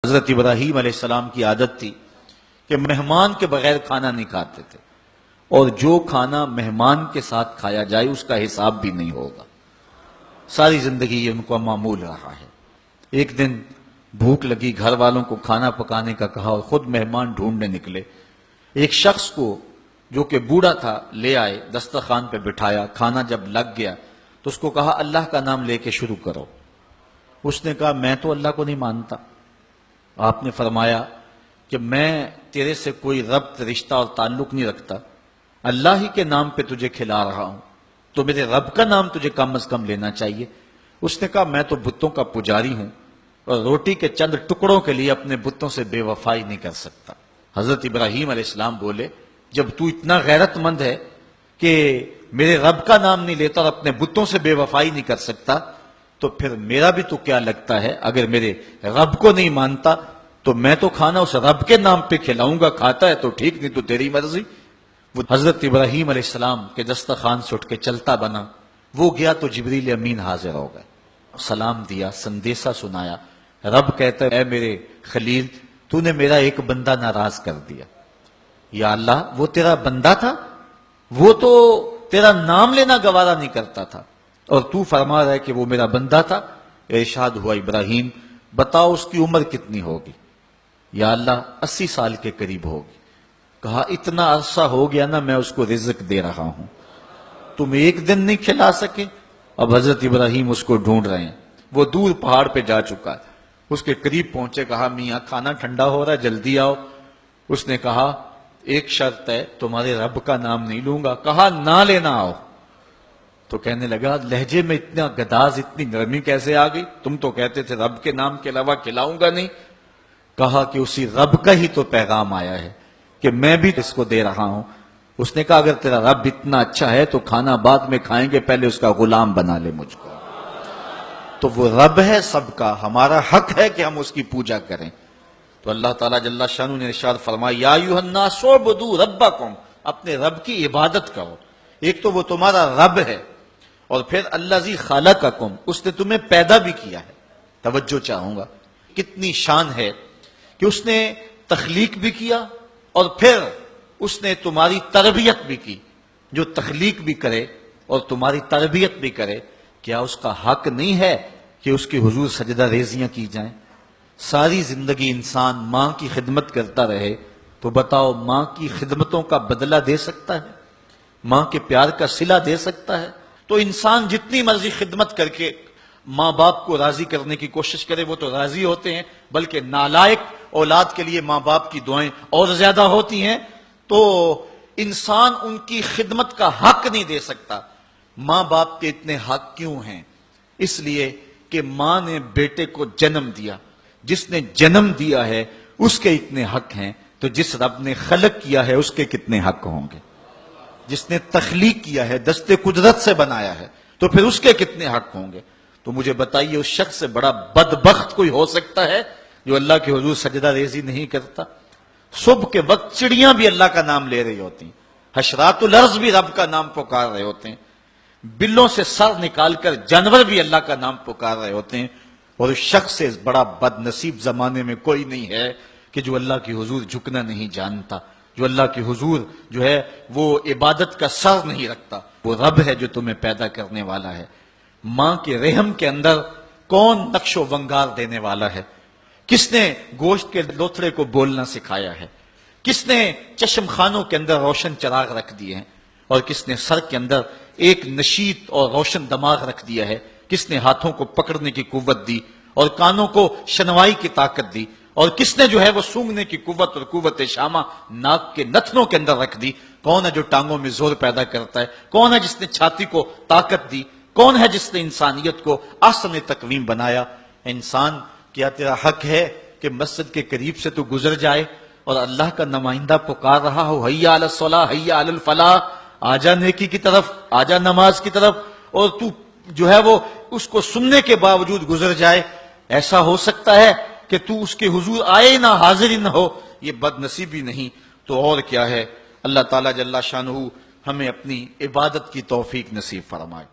حضرت ابراہیم علیہ السلام کی عادت تھی کہ مہمان کے بغیر کھانا نہیں کھاتے تھے، اور جو کھانا مہمان کے ساتھ کھایا جائے اس کا حساب بھی نہیں ہوگا۔ ساری زندگی یہ ان کو معمول رہا ہے۔ ایک دن بھوک لگی، گھر والوں کو کھانا پکانے کا کہا اور خود مہمان ڈھونڈنے نکلے۔ ایک شخص کو جو کہ بوڑھا تھا لے آئے، دسترخوان پہ بٹھایا، کھانا جب لگ گیا تو اس کو کہا اللہ کا نام لے کے شروع کرو۔ اس نے کہا میں تو اللہ کو نہیں مانتا۔ آپ نے فرمایا کہ میں تیرے سے کوئی ربط، رشتہ اور تعلق نہیں رکھتا، اللہ ہی کے نام پہ تجھے کھلا رہا ہوں، تو میرے رب کا نام تجھے کم از کم لینا چاہیے۔ اس نے کہا میں تو بتوں کا پجاری ہوں اور روٹی کے چند ٹکڑوں کے لیے اپنے بتوں سے بے وفائی نہیں کر سکتا۔ حضرت ابراہیم علیہ السلام بولے جب تو اتنا غیرت مند ہے کہ میرے رب کا نام نہیں لیتا اور اپنے بتوں سے بے وفائی نہیں کر سکتا، تو پھر میرا بھی تو کیا لگتا ہے، اگر میرے رب کو نہیں مانتا تو میں تو کھانا اس رب کے نام پہ کھلاؤں گا، کھاتا ہے تو ٹھیک، نہیں تو تیری مرضی۔ وہ حضرت ابراہیم علیہ السلام کے دسترخوان سے اٹھ کے چلتا بنا، وہ گیا تو جبریل امین حاضر ہو گئے، سلام دیا، سندیسہ سنایا۔ رب کہتا ہے اے میرے خلیل، تو نے میرا ایک بندہ ناراض کر دیا۔ یا اللہ، وہ تیرا بندہ تھا، وہ تو تیرا نام لینا گوارا نہیں کرتا تھا، اور تو فرما رہا ہے کہ وہ میرا بندہ تھا۔ ارشاد ہوا ابراہیم بتاؤ اس کی عمر کتنی ہوگی؟ یا اللہ 80 سال کے قریب ہوگی۔ کہا اتنا عرصہ ہو گیا نا میں اس کو رزق دے رہا ہوں، تم ایک دن نہیں کھلا سکے؟ اب حضرت ابراہیم اس کو ڈھونڈ رہے ہیں، وہ دور پہاڑ پہ جا چکا ہے، اس کے قریب پہنچے، کہا میاں کھانا ٹھنڈا ہو رہا ہے جلدی آؤ۔ اس نے کہا ایک شرط ہے، تمہارے رب کا نام نہیں لوں گا۔ کہا نہ لینا آؤ۔ تو کہنے لگا لہجے میں اتنا گداز، اتنی نرمی کیسے آ گئی؟ تم تو کہتے تھے رب کے نام کے علاوہ کھلاؤں گا نہیں۔ کہا کہ اسی رب کا ہی تو پیغام آیا ہے کہ میں بھی اس کو دے رہا ہوں۔ اس نے کہا اگر تیرا رب اتنا اچھا ہے تو کھانا بعد میں کھائیں گے، پہلے اس کا غلام بنا لے مجھ کو۔ تو وہ رب ہے سب کا، ہمارا حق ہے کہ ہم اس کی پوجا کریں۔ تو اللہ تعالیٰ جل شانہ نے ارشاد فرمایا یا ایھا الناس اعبدوا ربکم، اپنے رب کی عبادت کرو۔ ایک تو وہ تمہارا رب ہے، اور پھر الذی خلقکم، اس نے تمہیں پیدا بھی کیا ہے۔ توجہ چاہوں گا، کتنی شان ہے کہ اس نے تخلیق بھی کیا اور پھر اس نے تمہاری تربیت بھی کی۔ جو تخلیق بھی کرے اور تمہاری تربیت بھی کرے، کیا اس کا حق نہیں ہے کہ اس کی حضور سجدہ ریزیاں کی جائیں؟ ساری زندگی انسان ماں کی خدمت کرتا رہے تو بتاؤ ماں کی خدمتوں کا بدلہ دے سکتا ہے؟ ماں کے پیار کا صلہ دے سکتا ہے؟ تو انسان جتنی مرضی خدمت کر کے ماں باپ کو راضی کرنے کی کوشش کرے وہ تو راضی ہوتے ہیں، بلکہ نالائق اولاد کے لیے ماں باپ کی دعائیں اور زیادہ ہوتی ہیں۔ تو انسان ان کی خدمت کا حق نہیں دے سکتا۔ ماں باپ کے اتنے حق کیوں ہیں؟ اس لیے کہ ماں نے بیٹے کو جنم دیا، جس نے جنم دیا ہے اس کے اتنے حق ہیں، تو جس رب نے خلق کیا ہے اس کے کتنے حق ہوں گے؟ جس نے تخلیق کیا ہے، دست قدرت سے بنایا ہے، تو پھر اس کے کتنے حق ہوں گے؟ تو مجھے بتائیے اس شخص سے بڑا بدبخت کوئی ہو سکتا ہے جو اللہ کے حضور سجدہ ریزی نہیں کرتا؟ صبح کے وقت چڑیاں بھی اللہ کا نام لے رہی ہوتی ہیں، حشرات الارض بھی رب کا نام پکار رہے ہوتے ہیں، بلوں سے سر نکال کر جانور بھی اللہ کا نام پکار رہے ہوتے ہیں، اور اس شخص سے بڑا بد نصیب زمانے میں کوئی نہیں ہے کہ جو اللہ کی حضور جھکنا نہیں جانتا، جو اللہ کی حضور جو ہے وہ عبادت کا سر نہیں رکھتا۔ وہ رب ہے جو تمہیں پیدا کرنے والا ہے۔ ماں کے رحم کے اندر کون نقش و ونگار دینے والا ہے؟ کس نے گوشت کے لوتھڑے کو بولنا سکھایا ہے؟ کس نے چشم خانوں کے اندر روشن چراغ رکھ دیے ہیں؟ اور کس نے سر کے اندر ایک نشیط اور روشن دماغ رکھ دیا ہے؟ کس نے ہاتھوں کو پکڑنے کی قوت دی اور کانوں کو شنوائی کی طاقت دی؟ اور کس نے جو ہے وہ سونگھنے کی قوت اور قوت شامہ ناک کے نتنوں کے اندر رکھ دی؟ کون ہے جو ٹانگوں میں زور پیدا کرتا ہے؟ کون ہے جس نے چھاتی کو طاقت دی؟ کون ہے جس نے انسانیت کو احسن تقویم بنایا؟ انسان، کیا تیرا حق ہے کہ مسجد کے قریب سے تو گزر جائے اور اللہ کا نمائندہ پکار رہا ہو حی علی الصلاۃ حی علی الفلاح، آجا نیکی کی طرف، آجا نماز کی طرف، اور تو جو ہے وہ اس کو سننے کے باوجود گزر جائے؟ ایسا ہو سکتا ہے کہ تو اس کے حضور آئے نہ، حاضر ہی نہ ہو؟ یہ بد نصیبی نہیں تو اور کیا ہے؟ اللہ تعالیٰ جل شانہ ہمیں اپنی عبادت کی توفیق نصیب فرمائے۔